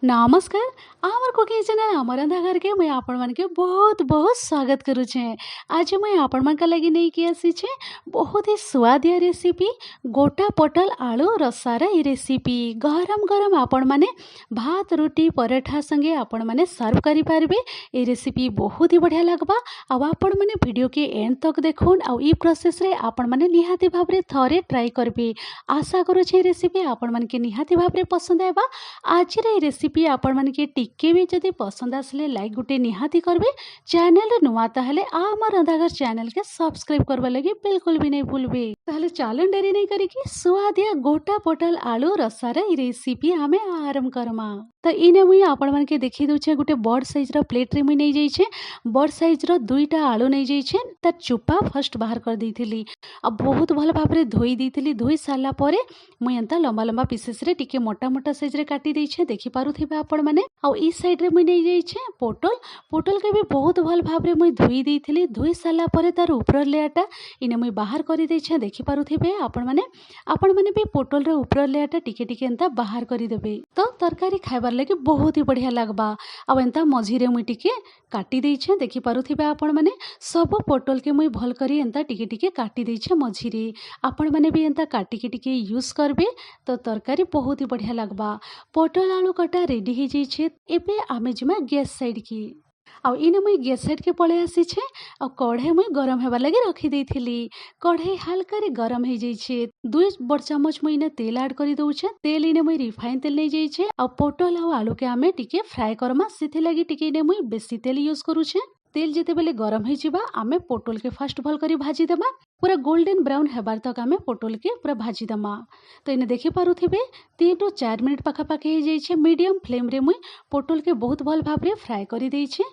नमस्कार। आमर cooking channel आमर रंधा घर के मैं आपण मन के बहुत बहुत स्वागत करू छे। आज मैं आपण मन का लगी नहीं कि आसी छे बहुत ही स्वादिया रेसिपी गोटा पटल आलू रसार ई रेसिपी गरम गरम आपण माने भात रोटी पराठा संगे आपण माने सर्व करि पारबे। ए रेसिपी बहुत ही बढ़िया लगबा। आ आपण माने वीडियो के एंड तक देखुन आ ई प्रोसेस रे आपण माने निहाती भाबरे थरे ट्राई करबे। आशा करू छे रेसिपी आपण मन के निहाती भाबरे पसंद आबा। आज रे रेसिपी आपण मन के टिके भी जदि पसंद आसले लाइक गुटे निहाती करबे। चैनल रे नुआ ताहले आमर रंधाघर चैनल के सब्सक्राइब करबा लगी बिल्कुल भी नहीं भूलबे। ताहले चलन डेरी नहीं करी कि स्वादिया गोटा पटल आलू रसार ई रेसिपी हमें आरंभ करमा। तो इने मुई आपण मन के देखि दउछे गुटे बड़ साइज रो प्लेट रे मुई नहीं जाई छे। बड़ साइज रो दुईटा आलू नहीं जाई छे। तार चुपा फर्स्ट बाहर कर देइथिली। अब बहुत भल भाबरे धोई देइथिली। धोई साला परे मुई एंता लंबा लंबा पीसेस रे टिके मोटा मोटा साइज रे काटी देइ छे। देखि पारुथिबे आपण माने। आ ई साइड रे मुई नहीं जाई छे पोटल। पोटल के भी बहुत भल भाबरे मुई धोई देइथिली। धोई साला परे तार ऊपर लेयाटा इने मुई बाहर करि देइ छे। देखि पारुथिबे आपण माने भी पोटल रे ऊपर लेयाटा टिके टिके एंता बाहर करि देबे। तो तरकारी खाइबार लगे बहुत ही बढ़िया लगबा। आ एंता मझी रे मुई टिके काटी देइ छे। देखि पारुथिबे आपण माने सब पोटल के मुई भल करी एंता टिके टिके काटी देइ छे मझी रे। आपण माने भी एंता काटी के टिके यूज करबे तो तरकारी बहुत ही बढ़िया लगबा। पोटल आलू कटा रेडी हो जाई छे। एबे आमे जिमा गैस साइड की आ इने मुई गैस साइड के पळे आसी छे। आ कढ़े मुई गरम हेबा लगी रखी देइथिली। कढ़े हल्का रे गरम हे जाई छे। 2 बड़ चामच मुई इने तेल ऐड करि दउ छे। तेल इने मुई रिफाइन तेल नै जाई छे। आ पोटल आ आलू के आमे टिके फ्राई करमा सेथि लगी टिके इने मुई बेसी तेल यूज करू छे। तेल जेते बेले गरम हे जिबा आमे पोटल के फर्स्ट भल करी भाजी देबा। पूरा गोल्डन ब्राउन हेबार तक आमे पोटल के पूरा भाजी दमा। तो इने देखि पारुथिबे 3 टू 4 मिनिट पाखापाखि हे जाई छे। मीडियम फ्लेम रे मुई पोटल के बहुत भल भाबरे फ्राई करि देइ छे।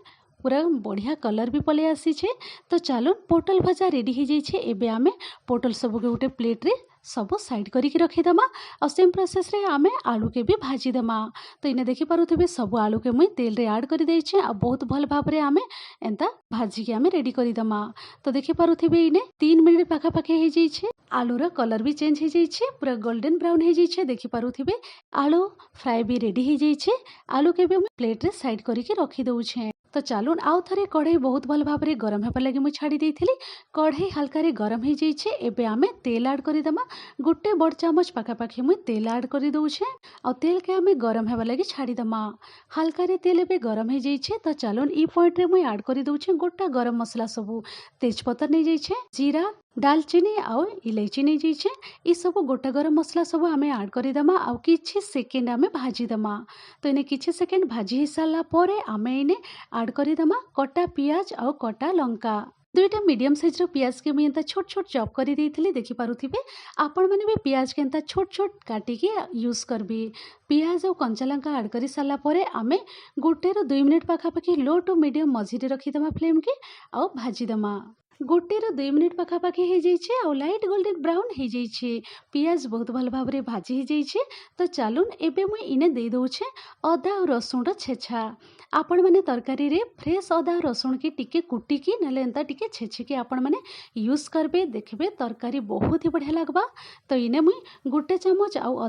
पूरा बढ़िया कलर भी पले आसी छे। तो चलो पोटल भजा रेडी हो जाई छे। एबे आमे पोटल सब के गोटे प्लेट रे सब साइड करी के रखी दमा। और सेम प्रोसेस रे आमे आलू के भी भाजी दमा। तो इने देखि पारुथिबे सब आलू के मुई तेल रे ऐड करि देइ छे। आ बहुत भल भाबरे आमे एंता भाजी के आमे रेडी करी दमा। तो देखि पारुथिबे इने 3 मिनिट पाखापाखि हे जाई छे। आलू रा कलर भी चेंज हो जाई छे। पूरा गोल्डन ब्राउन हो जाई छे। देखि पारुथिबे आलू फ्राई भी रेडी हो जाई छे। आलू के भी प्लेट रे साइड करी के रखी दउ छे। तो चलून आउ थरे कढ़ई बहुत भल भाबरे गरम हेबा लगी मुई छाड़ी देइथिली। कढ़ई हल्का रे गरम हे जाई छे। एबे आमे तेल ऐड करि दमा। गुटे बड़ चामच पाखापाखि मुई तेल ऐड करि दउ छे। आ तेल के आमे गरम हेबा लगी छाड़ी दमा। हल्का रे तेल एबे गरम हे जाई छे। तो चलून ई पॉइंट रे मुई ऐड करि दउ छे गोटा गरम मसला सबु। तेजपत्ता नै जाई छे, जीरा, दालचीनी आउ इलायची नै जाई छे। ई सब गोटा गरम मसला सब आमे ऐड करि दमा। आ किछि सेकेंड आमे भाजी दमा। तो इने किछि सेकेंड भाजी ही साला परे आमे इने ऐड करि दमा कटा पियाज आउ कटा लंका। दुईटा मीडियम साइज रो पियाज के मुई एंता छोट छोट चॉप करि देइथिली। देखि पारुथिबे आपण माने भी पियाज के एंता छोट छोट काटी के यूज करबे। पियाज और कंचा लंका ऐड करि साला परे आमे गोटे रो 2 मिनिट पाखापाखि लो टू मीडियम मझी रे रखि दमा फ्लेम के आउ भाजी दमा। गोटे रो 2 मिनिट पाखापाखि हे जाई छे। आ लाइट गोल्डन ब्राउन हे जाई छे। पियाज बहुत भल भाबरे भाजी हे जाई छे। तो चलून एबे मुई इने देइ दउ छे अदा और रसुण रो छेछा। आपण माने तरकारी रे फ्रेश अदा रसुण के टिके कुटी की नले एंता टिके छेछी के आपण माने यूज करबे। देखबे तरकारी बहुत ही बढ़िया लगबा। तो इने मुई गोटे चामच आउ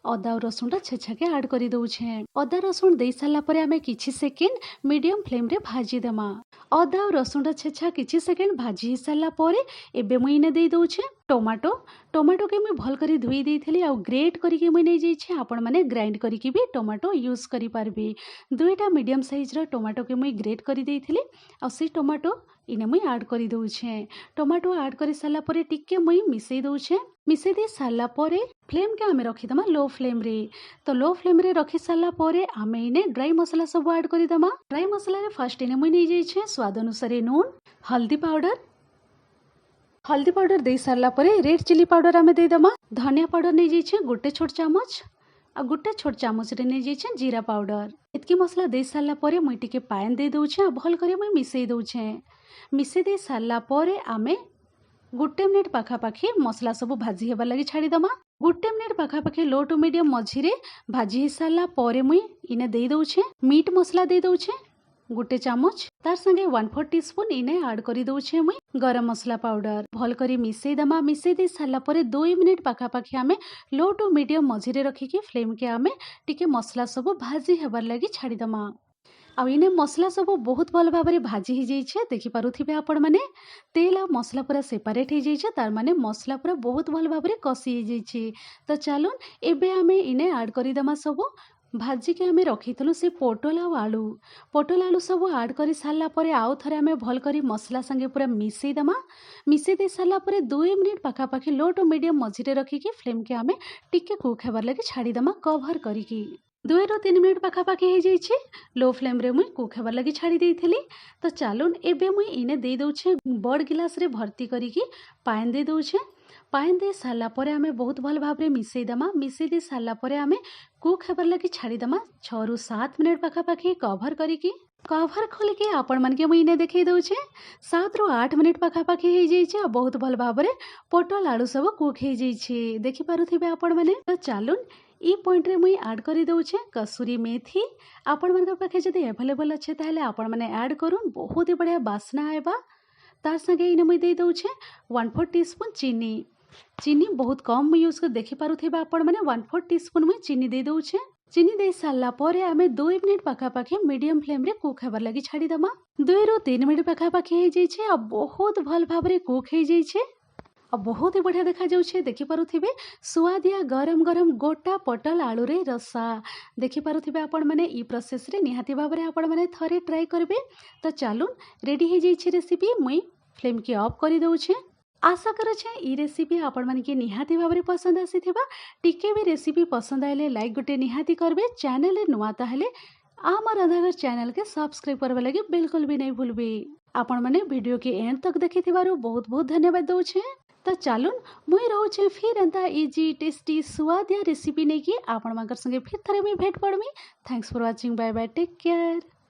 अदा और रसुण छेछा के ऐड करि दउ छे। अदा रसुण देइ साला परे आमे किछि सेकेंड मीडियम फ्लेम रे भाजी दमा। अदा और रसुण छेछा किछि सेकेंड भाजी ही साला परे एबे मुई इने देइ दउ छे टोमाटो। टोमाटो के मुई भल करी धोई देइथिली। आ ग्रेट करी के मुई नै जाई छे। आपण माने ग्राइंड करी के भी टोमाटो यूज करि पारबे। दुईटा मीडियम साइज रो टोमाटो के मुई ग्रेट करी देइथिली। आ से टोमाटो इने मुई ऐड करि दउ छे। टोमाटो ऐड करि साला परे टिके मुई मिसेइ दउ छे। मिसेइ दे साला परे फ्लेम के आमे रखि दमा लो फ्लेम रे। तो लो फ्लेम रे रखि साला परे आमे इने ड्राई मसला सब ऐड करि दमा। ड्राई मसला रे फर्स्ट इने मुई नै जाई छे स्वाद अनुसार नून, हल्दी पाउडर दे सारला परे रेड चिली पाउडर आमे दे दमा। धनिया पाउडर नै जाई छे गोटे छोट चामच। आ गोटे छोट चामच रे नै जाई छे जीरा पाउडर। इतकी मसला दे सारला परे मुई टिके पानी दे दउ छे। आ भल करे मुई मिसेइ दउ छे। मिसेइ दे सारला परे आमे गोटे मिनिट पाखापाखि मसला सब भाजी हेबा लगी छाड़ी दमा। गोटे मिनिट पाखापाखि लो टू मीडियम मझी रे भाजी ही सारला परे मुई इने दे दउ छे मीट मसला दे दउ छे। गोटे चामच तार संगे 1/4 टीस्पून इने ऐड करी दउछे मुई गरम मसला पाउडर भल करी मिसई दमा मिसई दे सारा परे 2 मिनिट पाखापाखी आमे लो टू मीडियम मझिरे रखिकी फ्लेम के आमे टिके मसला सब भाजी हेबार लगी छाड़ी दमा आ इने मसला सब बहुत भल भाव भाजी ही जाइए देखि पारुथिबे आपण माने तेल आ मसला पूरा सेपरेट हो जाइए तार माने मसला पूरा बहुत भल भाव कषि हो जाइए। तो चलून एबे आमे इने ऐड करी दमा सब भाजी के आमे रखिथलु से पोटल आलू सब ऐड करी सारला परे आउ थरे आमे भल करी मसला संगे पूरा मिसई दमा मिसई दे सारला परे 2 मिनिट पाखापाखी लो टू मीडियम मझिरे रखिकी फ्लेम के आमे टिके कुक हेबार लगी छाड़ी दमा कवर करिकी 2 ରୁ 3 मिनिट पाखापाखी हो जाइए लो फ्लेम रे मुई कुक हेबार लगी छाड़ी देइथिली। तो चलून एबे मुई इने दे दउछे बड़ गिलास रे भर्ती करिकी पानी दे दउछे पानी दे सारला परे आमे बहुत भल भाव रे मिसई दमा मिसई दे सारला परे आमे कुक हेबार लगी छाड़ी दमा 6 ରୁ 7 मिनिट पाखापाखी कवर करिकी कवर खोल के आपण मन के मुई इने देखै दउछे 7 ରୁ 8 मिनिट पाखापाखी हो जाइए बहुत भल भाव रे पोटल आलू सब कुक हो जाइए देखि पारुथिबे आपण माने। तो चलून ई पॉइंट रे मुई ऐड करी दउछे कसूरी मेथी आपण मन के पाखे जदि अवेलेबल अच्छे ताहले आपण माने ऐड करूँ बहुत ही बढ़िया बास्ना आएबा। तार संगे इने मुई दे दउछे 1/4 टीस्पून चीनी चीनी बहुत कम मुई यूज कर देखि पारुथिबा आपण माने 1/4 टीस्पून मुई चीनी दे दउछे चीनी दे सारला परे आमे 2 मिनिट पाखापाखी मीडियम फ्लेम रे कुक हेबार लगी छाड़ी दमा 2 ରୁ 3 मिनिट पाखापाखी हो जाइए आ बहुत भल भाव रे कुक हो जाइए और बहुत ही बढ़िया देखा जाउछे देखि पारुथिबे सुआदिया गरम गरम गोटा पटल आलू रे रसा देखि पारुथिबे आपण माने ई प्रोसेस रे निहाती भाव रे आपण माने थरे ट्राई करबे। तो चलून रेडी हो जाइए रेसिपी मुई फ्लेम के ऑफ करी दउछे आशा करुछे ई रेसिपी आपण माने के निहाती भाव रे पसंद आसीथिबा टिके भी रेसिपी पसंद आइले लाइक गुटे निहाती करबे चैनल रे नुआ ताहले आम रंधाघर चैनल के सब्सक्राइब करबे लगे बिल्कुल भी नहीं भूलबे। आपण माने वीडियो के एंड तक देखिथिबारु बहुत बहुत धन्यवाद दउछे। तो चलून मुई रोचे फिर एंता इजी टेस्टी स्वादिया रेसिपी नहीं कि आपण मानकर संगे फिर थरे मुई भेट पड़मी। Thanks for watching bye bye take care.